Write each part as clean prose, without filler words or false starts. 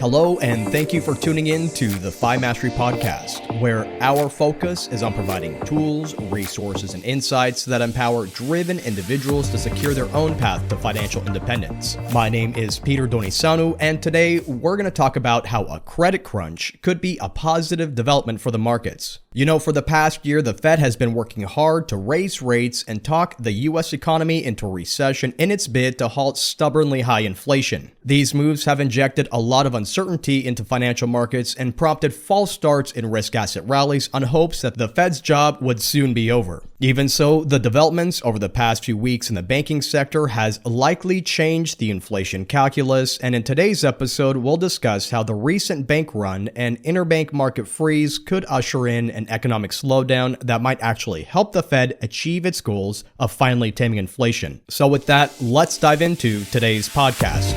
Hello, and thank you for tuning in to the Fi Mastery Podcast, where our focus is on providing tools, resources, and insights that empower driven individuals to secure their own path to financial independence. My name is Peter Donisanu, and today we're going to talk about how a credit crunch could be a positive development for the markets. You know, for the past year, the Fed has been working hard to raise rates and talk the U.S. economy into a recession in its bid to halt stubbornly high inflation. These moves have injected a lot of uncertainty into financial markets and prompted false starts in risk asset rallies on hopes that the Fed's job would soon be over. Even so, the developments over the past few weeks in the banking sector has likely changed the inflation calculus, and in today's episode, we'll discuss how the recent bank run and interbank market freeze could usher in an economic slowdown that might actually help the Fed achieve its goals of finally taming inflation. So with that, let's dive into today's podcast.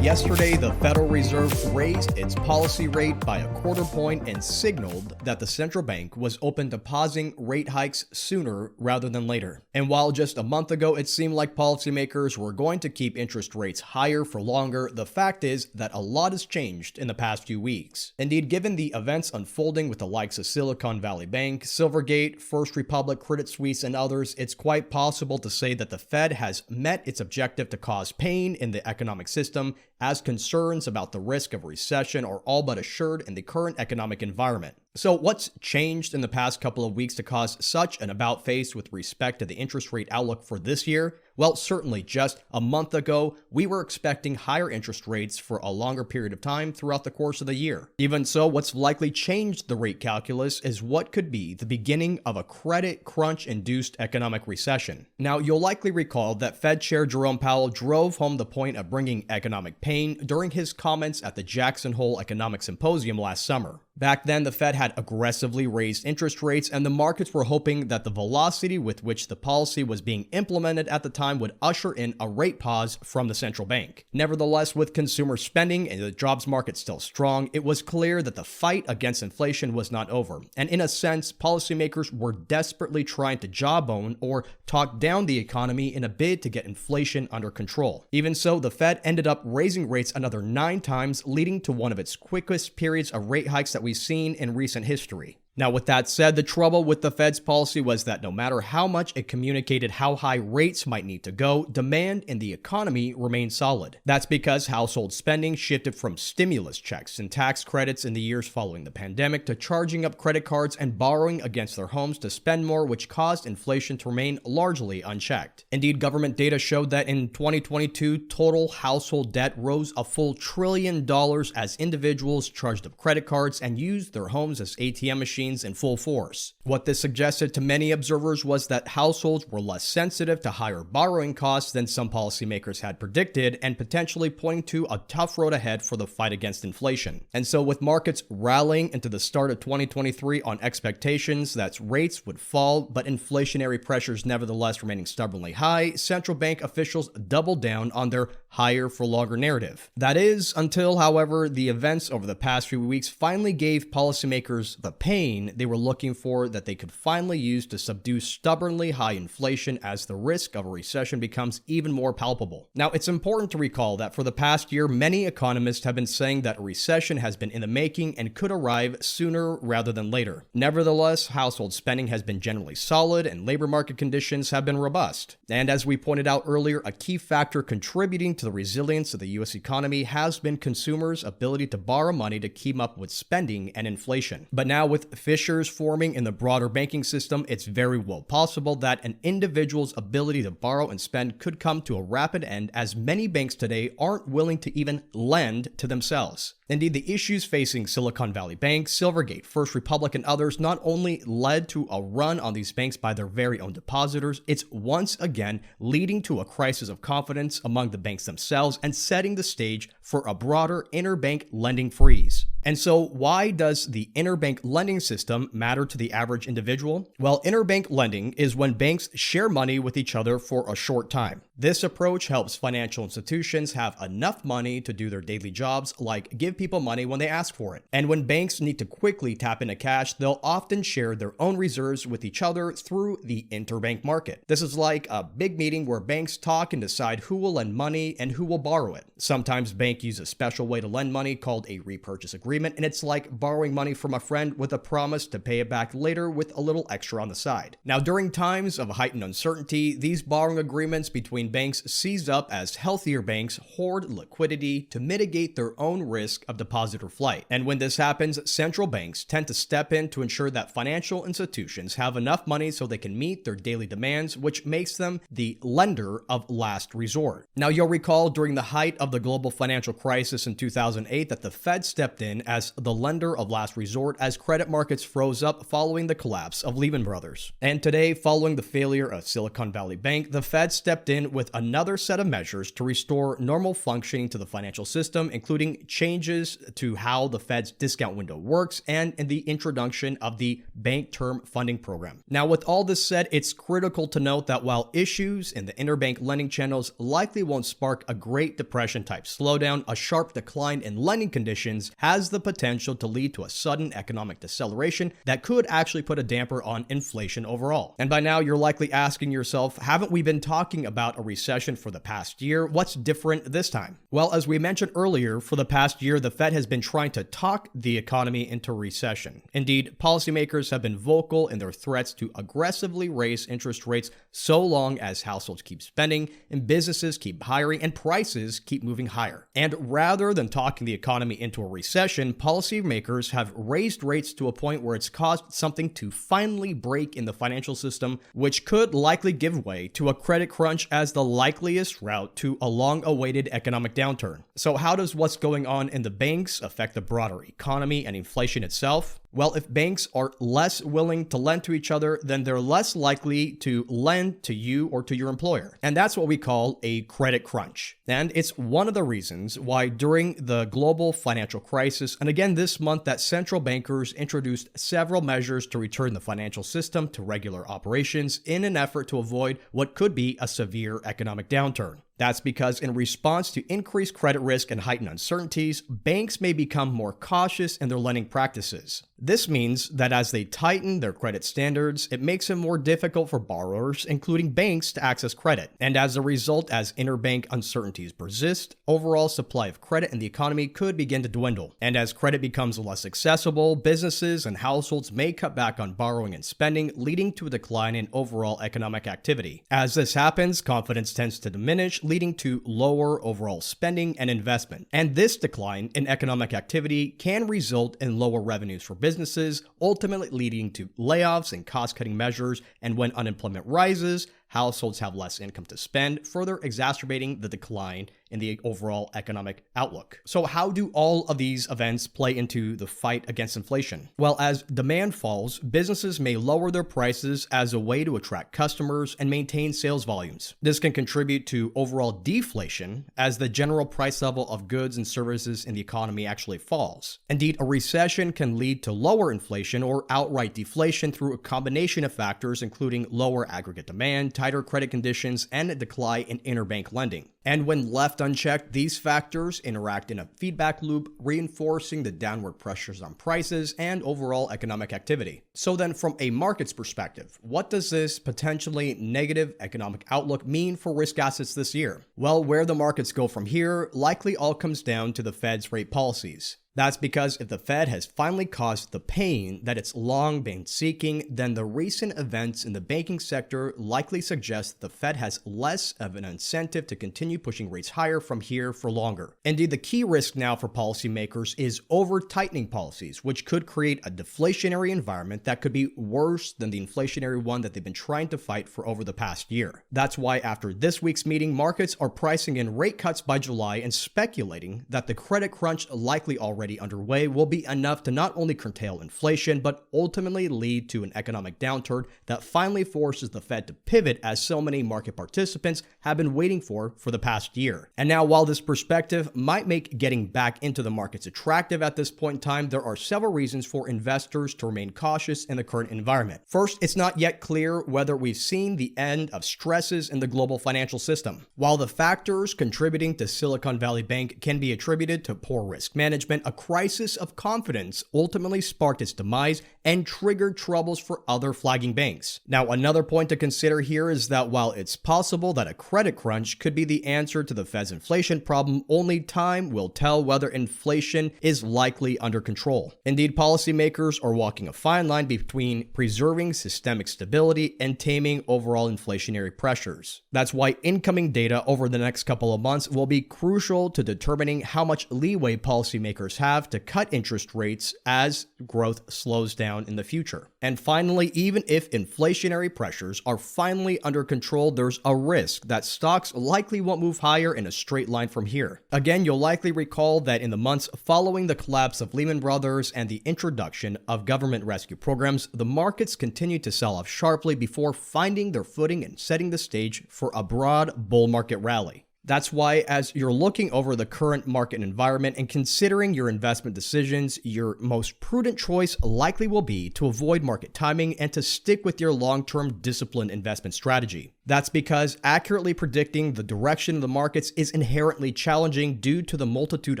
Yesterday, the Federal Reserve raised its policy rate by a quarter point and signaled that the central bank was open to pausing rate hikes sooner rather than later. And while just a month ago it seemed like policymakers were going to keep interest rates higher for longer, the fact is that a lot has changed in the past few weeks. Indeed, given the events unfolding with the likes of Silicon Valley Bank, Silvergate, First Republic, Credit Suisse, and others, it's quite possible to say that the Fed has met its objective to cause pain in the economic system, as concerns about the risk of recession are all but assured in the current economic environment. So what's changed in the past couple of weeks to cause such an about-face with respect to the interest rate outlook for this year? Well, certainly just a month ago, we were expecting higher interest rates for a longer period of time throughout the course of the year. Even so, what's likely changed the rate calculus is what could be the beginning of a credit crunch-induced economic recession. Now, you'll likely recall that Fed Chair Jerome Powell drove home the point of bringing economic pain during his comments at the Jackson Hole Economic Symposium last summer. Back then, the Fed had aggressively raised interest rates, and the markets were hoping that the velocity with which the policy was being implemented at the time would usher in a rate pause from the central bank. Nevertheless, with consumer spending and the jobs market still strong, it was clear that the fight against inflation was not over. And in a sense, policymakers were desperately trying to jawbone or talk down the economy in a bid to get inflation under control. Even so, the Fed ended up raising rates another 9 times, leading to one of its quickest periods of rate hikes that we've seen in recent history. Now, with that said, the trouble with the Fed's policy was that no matter how much it communicated how high rates might need to go, demand in the economy remained solid. That's because household spending shifted from stimulus checks and tax credits in the years following the pandemic to charging up credit cards and borrowing against their homes to spend more, which caused inflation to remain largely unchecked. Indeed, government data showed that in 2022, total household debt rose a full $1 trillion as individuals charged up credit cards and used their homes as ATM machines in full force. What this suggested to many observers was that households were less sensitive to higher borrowing costs than some policymakers had predicted, and potentially pointing to a tough road ahead for the fight against inflation. And so with markets rallying into the start of 2023 on expectations that rates would fall, but inflationary pressures nevertheless remaining stubbornly high, central bank officials doubled down on their higher for longer narrative. That is, until, however, the events over the past few weeks finally gave policymakers the pain they were looking for that they could finally use to subdue stubbornly high inflation as the risk of a recession becomes even more palpable. Now, it's important to recall that for the past year, many economists have been saying that a recession has been in the making and could arrive sooner rather than later. Nevertheless, household spending has been generally solid and labor market conditions have been robust. And as we pointed out earlier, a key factor contributing to the resilience of the U.S. economy has been consumers' ability to borrow money to keep up with spending and inflation. But now, with fissures forming in the broader banking system, it's very well possible that an individual's ability to borrow and spend could come to a rapid end, as many banks today aren't willing to even lend to themselves. Indeed, the issues facing Silicon Valley Bank, Silvergate, First Republic, and others not only led to a run on these banks by their very own depositors, it's once again leading to a crisis of confidence among the banks themselves and setting the stage for a broader interbank lending freeze. And so why does the interbank lending system matter to the average individual? Well, interbank lending is when banks share money with each other for a short time. This approach helps financial institutions have enough money to do their daily jobs, like give people money when they ask for it. And when banks need to quickly tap into cash, they'll often share their own reserves with each other through the interbank market. This is like a big meeting where banks talk and decide who will lend money and who will borrow it. Sometimes banks use a special way to lend money called a repurchase agreement, and it's like borrowing money from a friend with a promise to pay it back later with a little extra on the side. Now, during times of heightened uncertainty, these borrowing agreements between banks seize up as healthier banks hoard liquidity to mitigate their own risk of depositor flight. And when this happens, central banks tend to step in to ensure that financial institutions have enough money so they can meet their daily demands, which makes them the lender of last resort. Now, you'll recall during the height of the global financial crisis in 2008 that the Fed stepped in as the lender of last resort as credit markets froze up following the collapse of Lehman Brothers. And today, following the failure of Silicon Valley Bank, the Fed stepped in with another set of measures to restore normal functioning to the financial system, including changes to how the Fed's discount window works and in the introduction of the Bank Term Funding Program. Now, with all this said, it's critical to note that while issues in the interbank lending channels likely won't spark a Great Depression type slowdown, a sharp decline in lending conditions has the potential to lead to a sudden economic deceleration that could actually put a damper on inflation overall. And by now, you're likely asking yourself, haven't we been talking about a recession for the past year? What's different this time? Well, as we mentioned earlier, for the past year, the Fed has been trying to talk the economy into recession. Indeed, policymakers have been vocal in their threats to aggressively raise interest rates so long as households keep spending and businesses keep hiring and prices keep moving higher. And rather than talking the economy into a recession, policymakers have raised rates to a point where it's caused something to finally break in the financial system, which could likely give way to a credit crunch as the likeliest route to a long-awaited economic downturn. So how does what's going on in the banks affect the broader economy and inflation itself? Well, if banks are less willing to lend to each other, then they're less likely to lend to you or to your employer. And that's what we call a credit crunch. And it's one of the reasons why during the global financial crisis, and again this month, that central bankers introduced several measures to return the financial system to regular operations in an effort to avoid what could be a severe economic downturn. That's because in response to increased credit risk and heightened uncertainties, banks may become more cautious in their lending practices. This means that as they tighten their credit standards, it makes it more difficult for borrowers, including banks, to access credit. And as a result, as interbank uncertainties persist, overall supply of credit in the economy could begin to dwindle. And as credit becomes less accessible, businesses and households may cut back on borrowing and spending, leading to a decline in overall economic activity. As this happens, confidence tends to diminish, leading to lower overall spending and investment. And this decline in economic activity can result in lower revenues for businesses, ultimately leading to layoffs and cost-cutting measures. And when unemployment rises, households have less income to spend, further exacerbating the decline in the overall economic outlook. So how do all of these events play into the fight against inflation? Well, as demand falls, businesses may lower their prices as a way to attract customers and maintain sales volumes. This can contribute to overall deflation as the general price level of goods and services in the economy actually falls. Indeed, a recession can lead to lower inflation or outright deflation through a combination of factors, including lower aggregate demand, tighter credit conditions, and a decline in interbank lending. And when left unchecked, these factors interact in a feedback loop, reinforcing the downward pressures on prices and overall economic activity. So then, from a market's perspective, what does this potentially negative economic outlook mean for risk assets this year? Well, where the markets go from here likely all comes down to the Fed's rate policies. That's because if the Fed has finally caused the pain that it's long been seeking, then the recent events in the banking sector likely suggest the Fed has less of an incentive to continue pushing rates higher from here for longer. Indeed, the key risk now for policymakers is over-tightening policies, which could create a deflationary environment that could be worse than the inflationary one that they've been trying to fight for over the past year. That's why after this week's meeting, markets are pricing in rate cuts by July and speculating that the credit crunch likely already already underway will be enough to not only curtail inflation, but ultimately lead to an economic downturn that finally forces the Fed to pivot, as so many market participants have been waiting for the past year. And now, while this perspective might make getting back into the markets attractive at this point in time, there are several reasons for investors to remain cautious in the current environment. First, it's not yet clear whether we've seen the end of stresses in the global financial system. While the factors contributing to Silicon Valley Bank can be attributed to poor risk management, a crisis of confidence ultimately sparked its demise and triggered troubles for other flagging banks. Now, another point to consider here is that while it's possible that a credit crunch could be the answer to the Fed's inflation problem, only time will tell whether inflation is likely under control. Indeed, policymakers are walking a fine line between preserving systemic stability and taming overall inflationary pressures. That's why incoming data over the next couple of months will be crucial to determining how much leeway policymakers have to cut interest rates as growth slows down in the future. And finally, even if inflationary pressures are finally under control, there's a risk that stocks likely won't move higher in a straight line from here. Again, you'll likely recall that in the months following the collapse of Lehman Brothers and the introduction of government rescue programs, the markets continued to sell off sharply before finding their footing and setting the stage for a broad bull market rally. That's why, as you're looking over the current market environment and considering your investment decisions, your most prudent choice likely will be to avoid market timing and to stick with your long-term disciplined investment strategy. That's because accurately predicting the direction of the markets is inherently challenging due to the multitude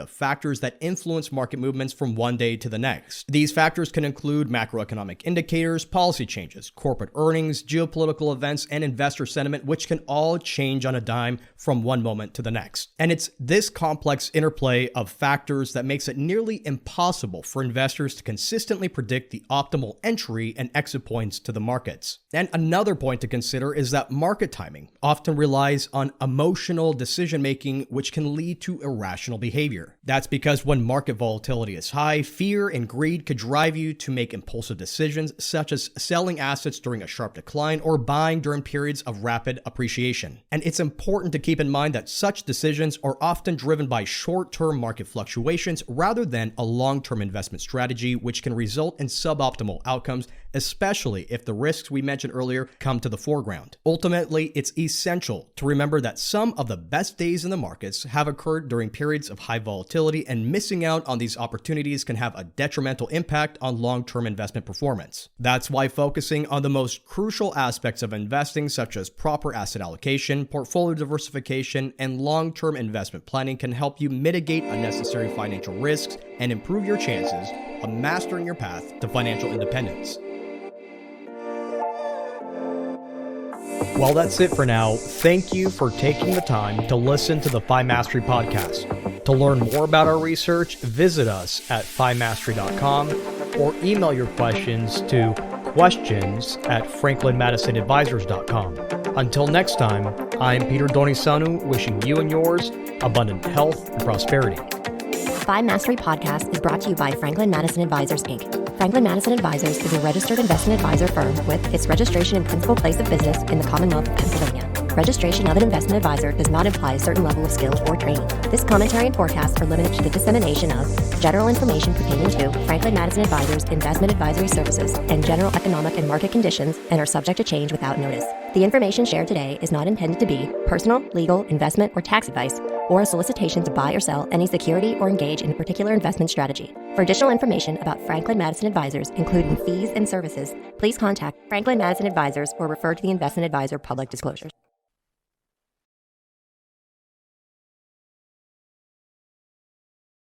of factors that influence market movements from one day to the next. These factors can include macroeconomic indicators, policy changes, corporate earnings, geopolitical events, and investor sentiment, which can all change on a dime from one moment to the next. And it's this complex interplay of factors that makes it nearly impossible for investors to consistently predict the optimal entry and exit points to the markets. And another point to consider is that market timing often relies on emotional decision-making, which can lead to irrational behavior. That's because when market volatility is high, fear and greed could drive you to make impulsive decisions, such as selling assets during a sharp decline or buying during periods of rapid appreciation. And it's important to keep in mind that such decisions are often driven by short-term market fluctuations rather than a long-term investment strategy, which can result in suboptimal outcomes, especially if the risks we mentioned earlier come to the foreground. Ultimately, it's essential to remember that some of the best days in the markets have occurred during periods of high volatility, and missing out on these opportunities can have a detrimental impact on long-term investment performance. That's why focusing on the most crucial aspects of investing, such as proper asset allocation, portfolio diversification, and long-term investment planning, can help you mitigate unnecessary financial risks and improve your chances of mastering your path to financial independence. Well, that's it for now. Thank you for taking the time to listen to the FI Mastery podcast. To learn more about our research, visit us at fimastery.com or email your questions to questions@franklinmadisonadvisors.com. Until next time, I'm Peter Donisanu, wishing you and yours abundant health and prosperity. FI Mastery Podcast is brought to you by Franklin Madison Advisors, Inc. Franklin Madison Advisors is a registered investment advisor firm with its registration and principal place of business in the Commonwealth of Pennsylvania. Registration of an investment advisor does not imply a certain level of skills or training. This commentary and forecasts are limited to the dissemination of general information pertaining to Franklin Madison Advisors' investment advisory services and general economic and market conditions, and are subject to change without notice. The information shared today is not intended to be personal, legal, investment, or tax advice, or a solicitation to buy or sell any security or engage in a particular investment strategy. For additional information about Franklin Madison Advisors, including fees and services, please contact Franklin Madison Advisors or refer to the Investment Advisor public disclosures.